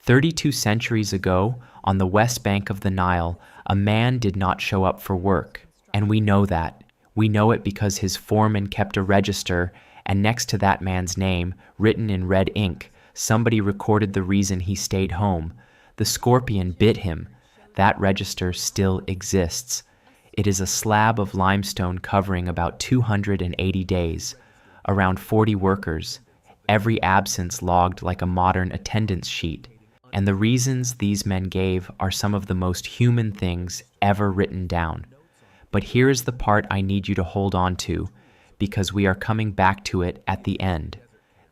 32 centuries ago, on the west bank of the Nile, a man did not show up for work. And we know that. We know it because his foreman kept a register, and next to that man's name, written in red ink, somebody recorded the reason he stayed home. The scorpion bit him. That register still exists. It is a slab of limestone covering about 280 days, around 40 workers, every absence logged like a modern attendance sheet. And the reasons these men gave are some of the most human things ever written down. But here is the part I need you to hold on to, because we are coming back to it at the end.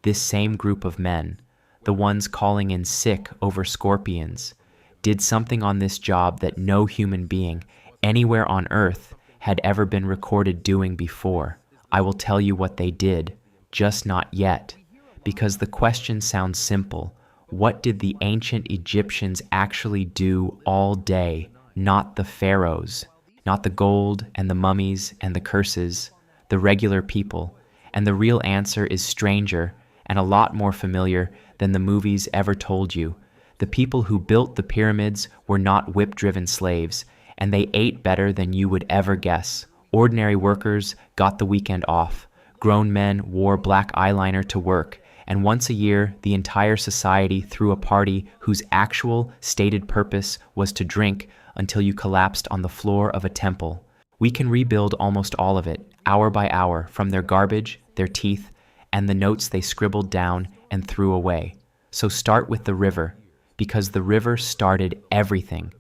This same group of men, the ones calling in sick over scorpions, did something on this job that no human being anywhere on earth had ever been recorded doing before. I will tell you what they did, just not yet, because the question sounds simple. What did the ancient Egyptians actually do all day? Not the pharaohs, not the gold and the mummies and the curses, the regular people. And the real answer is stranger and a lot more familiar than the movies ever told you. The people who built the pyramids were not whip-driven slaves, and they ate better than you would ever guess. Ordinary workers got the weekend off. Grown men wore black eyeliner to work, and once a year, the entire society threw a party whose actual stated purpose was to drink until you collapsed on the floor of a temple. We can rebuild almost all of it, hour by hour, from their garbage, their teeth, and the notes they scribbled down and threw away. So start with the river, because the river started everything.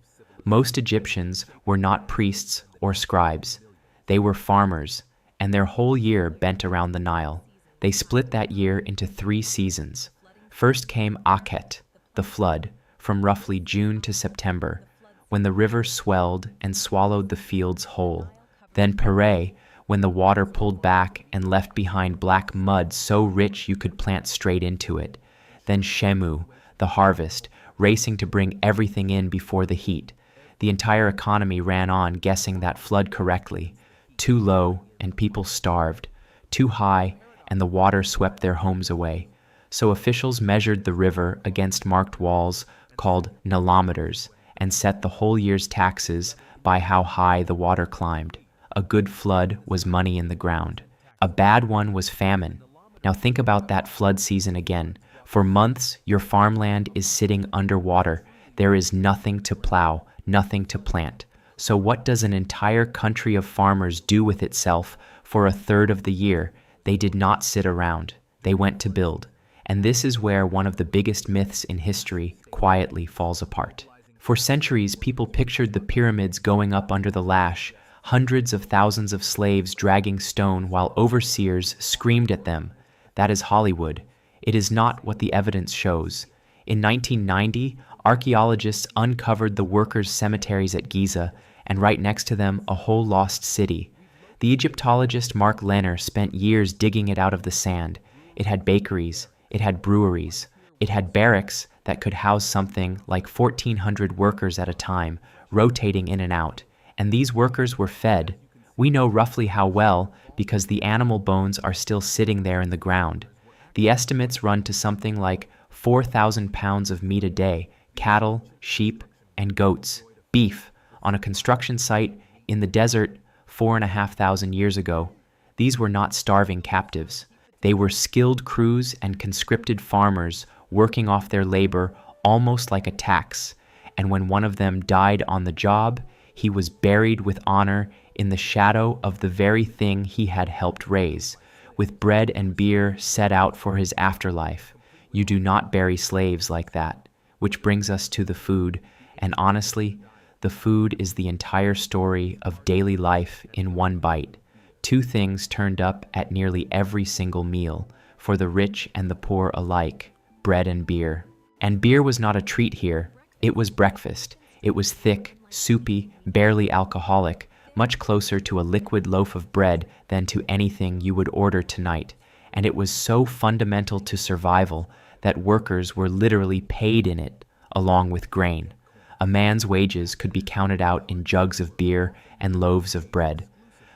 Most Egyptians were not priests or scribes. They were farmers, and their whole year bent around the Nile. They split that year into 3 seasons. First came Akhet, the flood, from roughly June to September, when the river swelled and swallowed the fields whole. Then Pere, when the water pulled back and left behind black mud so rich you could plant straight into it. Then Shemu, the harvest, racing to bring everything in before the heat. The entire economy ran on guessing that flood correctly. Too low, and people starved. Too high, and the water swept their homes away. So officials measured the river against marked walls called nilometers and set the whole year's taxes by how high the water climbed. A good flood was money in the ground. A bad one was famine. Now think about that flood season again. For months, your farmland is sitting underwater. There is nothing to plow, nothing to plant. So what does an entire country of farmers do with itself for a third of the year? They did not sit around. They went to build. And this is where one of the biggest myths in history quietly falls apart. For centuries, people pictured the pyramids going up under the lash, hundreds of thousands of slaves dragging stone while overseers screamed at them. That is Hollywood. It is not what the evidence shows. In 1990, archaeologists uncovered the workers' cemeteries at Giza, and right next to them, a whole lost city. The Egyptologist Mark Lenner spent years digging it out of the sand. It had bakeries, it had breweries, it had barracks that could house something like 1,400 workers at a time, rotating in and out. And these workers were fed. We know roughly how well because the animal bones are still sitting there in the ground. The estimates run to something like 4,000 pounds of meat a day, cattle, sheep, and goats, beef, on a construction site in the desert 4,500 years ago. These were not starving captives. They were skilled crews and conscripted farmers working off their labor almost like a tax. And when one of them died on the job, he was buried with honor in the shadow of the very thing he had helped raise, with bread and beer set out for his afterlife. You do not bury slaves like that, which brings us to the food. And honestly, the food is the entire story of daily life in one bite. 2 things turned up at nearly every single meal, for the rich and the poor alike, bread and beer. And beer was not a treat here. It was breakfast. It was thick, soupy, barely alcoholic, much closer to a liquid loaf of bread than to anything you would order tonight. And it was so fundamental to survival that workers were literally paid in it, along with grain. A man's wages could be counted out in jugs of beer and loaves of bread.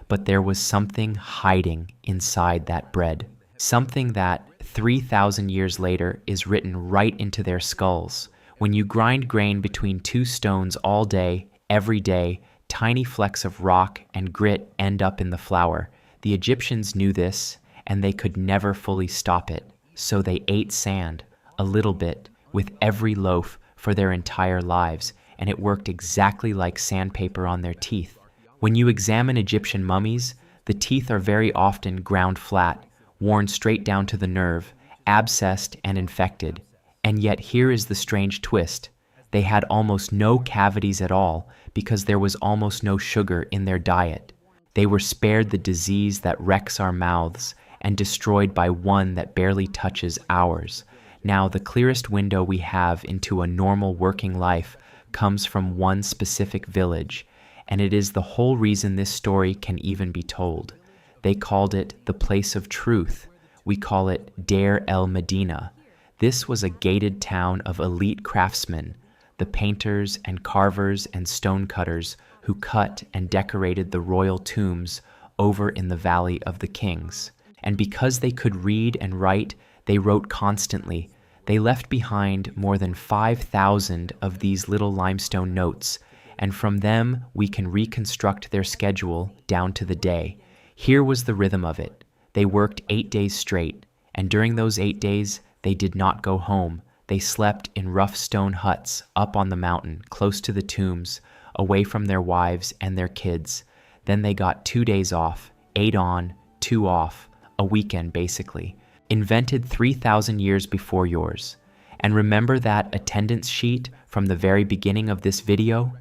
But there was something hiding inside that bread. Something that 3,000 years later is written right into their skulls, When you grind grain between two stones all day, every day, tiny flecks of rock and grit end up in the flour. The Egyptians knew this, and they could never fully stop it. So they ate sand, a little bit, with every loaf for their entire lives, and it worked exactly like sandpaper on their teeth. When you examine Egyptian mummies, the teeth are very often ground flat, worn straight down to the nerve, abscessed and infected. And yet here is the strange twist. They had almost no cavities at all because there was almost no sugar in their diet. They were spared the disease that wrecks our mouths and destroyed by one that barely touches ours. Now, the clearest window we have into a normal working life comes from one specific village, and it is the whole reason this story can even be told. They called it the place of truth. We call it Deir el Medina. This was a gated town of elite craftsmen, the painters and carvers and stonecutters who cut and decorated the royal tombs over in the Valley of the Kings. And because they could read and write, they wrote constantly. They left behind more than 5,000 of these little limestone notes, and from them we can reconstruct their schedule down to the day. Here was the rhythm of it. They worked 8 days straight, and during those 8 days, they did not go home. They slept in rough stone huts up on the mountain, close to the tombs, away from their wives and their kids. Then they got 2 days off, 8 on, 2 off, a weekend basically. Invented 3,000 years before yours. And remember that attendance sheet from the very beginning of this video?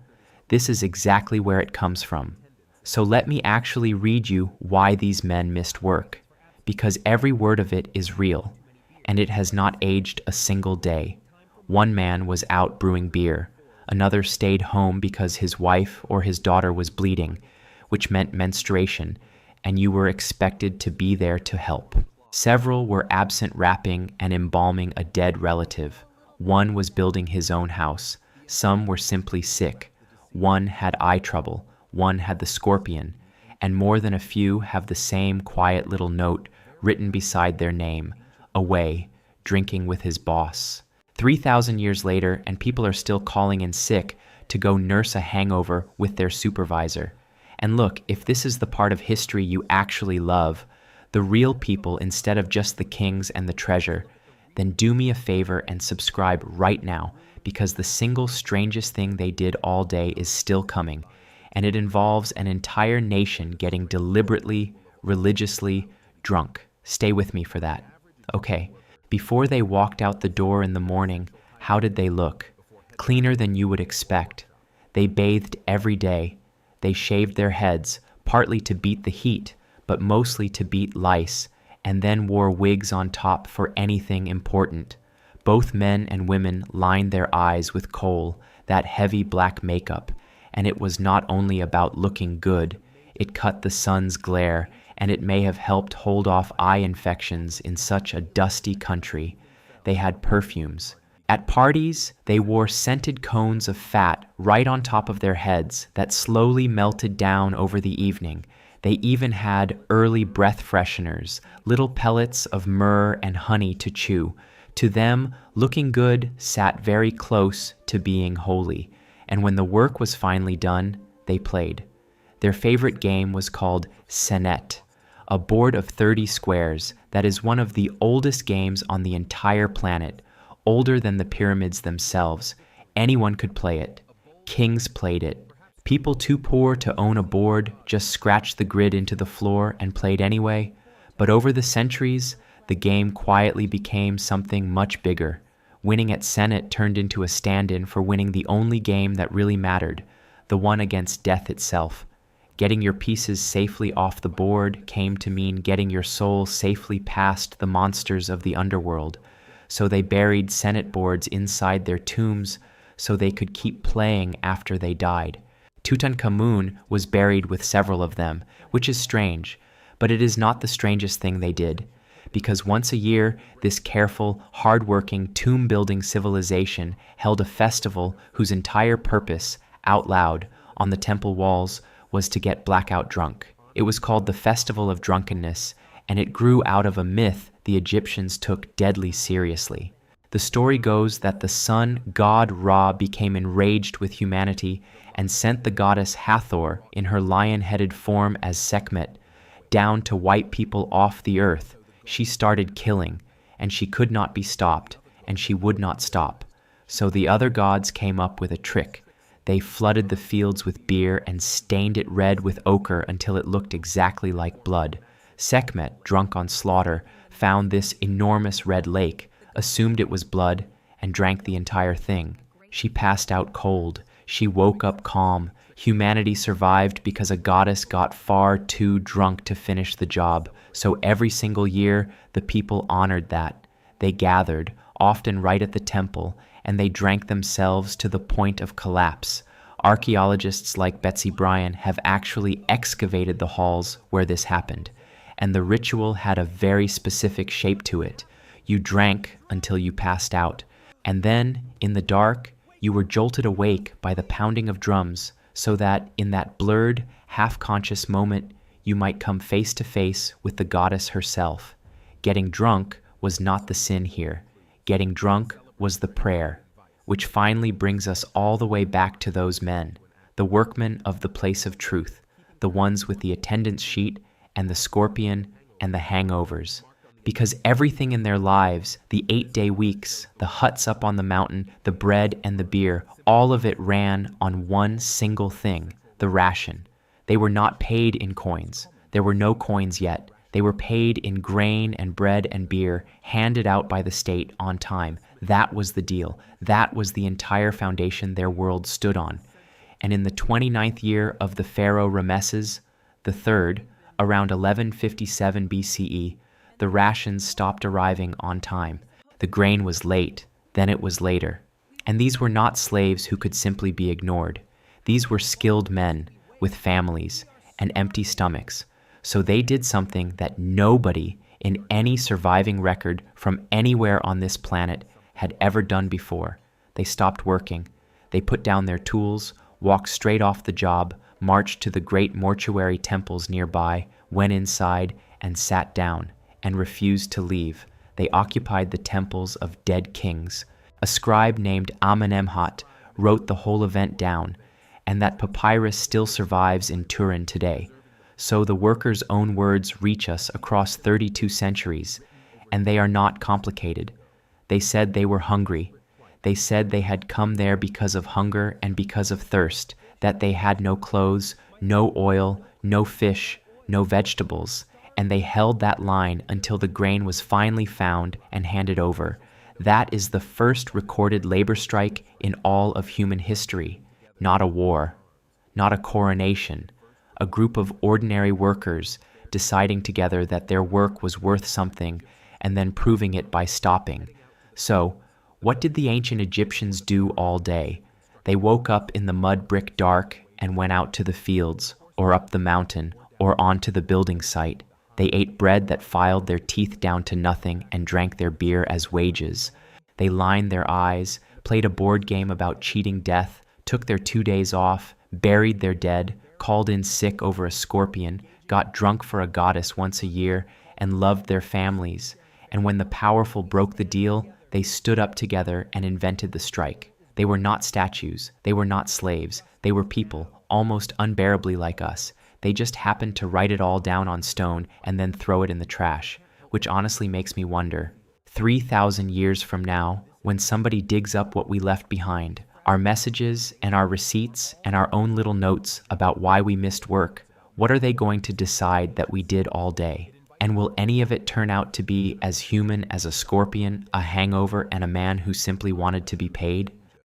This is exactly where it comes from. So let me actually read you why these men missed work, because every word of it is real, and it has not aged a single day. One man was out brewing beer. Another stayed home because his wife or his daughter was bleeding, which meant menstruation, and you were expected to be there to help. Several were absent wrapping and embalming a dead relative. One was building his own house. Some were simply sick. One had eye trouble. One had the scorpion. And more than a few have the same quiet little note written beside their name, away, drinking with his boss. 3,000 years later, and people are still calling in sick to go nurse a hangover with their supervisor. And look, if this is the part of history you actually love, the real people instead of just the kings and the treasure, then do me a favor and subscribe right now, because the single strangest thing they did all day is still coming, and it involves an entire nation getting deliberately, religiously drunk. Stay with me for that. Okay, before they walked out the door in the morning, how did they look? Cleaner than you would expect. They bathed every day. They shaved their heads, partly to beat the heat, but mostly to beat lice, and then wore wigs on top for anything important. Both men and women lined their eyes with kohl, that heavy black makeup, and it was not only about looking good, it cut the sun's glare, and it may have helped hold off eye infections in such a dusty country. They had perfumes. At parties, they wore scented cones of fat right on top of their heads that slowly melted down over the evening. They even had early breath fresheners, little pellets of myrrh and honey to chew. To them, looking good sat very close to being holy. And when the work was finally done, they played. Their favorite game was called Senet, a board of 30 squares that is one of the oldest games on the entire planet, older than the pyramids themselves. Anyone could play it. Kings played it. People too poor to own a board just scratched the grid into the floor and played anyway. But over the centuries, the game quietly became something much bigger. Winning at Senet turned into a stand-in for winning the only game that really mattered, the one against death itself. Getting your pieces safely off the board came to mean getting your soul safely past the monsters of the underworld. So they buried Senet boards inside their tombs so they could keep playing after they died. Tutankhamun was buried with several of them, which is strange, but it is not the strangest thing they did, because once a year, this careful, hard-working, tomb-building civilization held a festival whose entire purpose, out loud, on the temple walls, was to get blackout drunk. It was called the Festival of Drunkenness, and it grew out of a myth the Egyptians took deadly seriously. The story goes that the sun god Ra became enraged with humanity and sent the goddess Hathor in her lion-headed form as Sekhmet down to wipe people off the earth. She started killing, and she could not be stopped, and she would not stop. So the other gods came up with a trick. They flooded the fields with beer and stained it red with ochre until it looked exactly like blood. Sekhmet, drunk on slaughter, found this enormous red lake, assumed it was blood, and drank the entire thing. She passed out cold. She woke up calm. Humanity survived because a goddess got far too drunk to finish the job. So every single year, the people honored that. They gathered, often right at the temple, and they drank themselves to the point of collapse. Archaeologists like Betsy Bryan have actually excavated the halls where this happened, and the ritual had a very specific shape to it. You drank until you passed out, and then, in the dark, you were jolted awake by the pounding of drums, so that in that blurred, half-conscious moment, you might come face to face with the goddess herself. Getting drunk was not the sin here. Getting drunk was the prayer, which finally brings us all the way back to those men, the workmen of the place of truth, the ones with the attendance sheet and the scorpion and the hangovers. Because everything in their lives, the 8-day weeks, the huts up on the mountain, the bread and the beer, all of it ran on one single thing, the ration. They were not paid in coins. There were no coins yet. They were paid in grain and bread and beer, handed out by the state on time. That was the deal. That was the entire foundation their world stood on. And in the 29th year of the pharaoh Rameses III, around 1157 BCE, the rations stopped arriving on time. The grain was late, then it was later. And these were not slaves who could simply be ignored. These were skilled men with families and empty stomachs. So they did something that nobody in any surviving record from anywhere on this planet had ever done before. They stopped working. They put down their tools, walked straight off the job, marched to the great mortuary temples nearby, went inside, and sat down, and refused to leave. They occupied the temples of dead kings. A scribe named Amenemhat wrote the whole event down, and that papyrus still survives in Turin today. So the workers' own words reach us across 32 centuries, and they are not complicated. They said they were hungry. They said they had come there because of hunger and because of thirst, that they had no clothes, no oil, no fish, no vegetables, and they held that line until the grain was finally found and handed over. That is the first recorded labor strike in all of human history. Not a war, not a coronation, a group of ordinary workers deciding together that their work was worth something and then proving it by stopping. So, what did the ancient Egyptians do all day? They woke up in the mud brick dark and went out to the fields, or up the mountain, or onto the building site. They ate bread that filed their teeth down to nothing and drank their beer as wages. They lined their eyes, played a board game about cheating death, took their 2 days off, buried their dead, called in sick over a scorpion, got drunk for a goddess once a year, and loved their families. And when the powerful broke the deal, they stood up together and invented the strike. They were not statues. They were not slaves. They were people, almost unbearably like us. They just happened to write it all down on stone and then throw it in the trash, which honestly makes me wonder. 3,000 years from now, when somebody digs up what we left behind, our messages and our receipts and our own little notes about why we missed work, what are they going to decide that we did all day? And will any of it turn out to be as human as a scorpion, a hangover, and a man who simply wanted to be paid?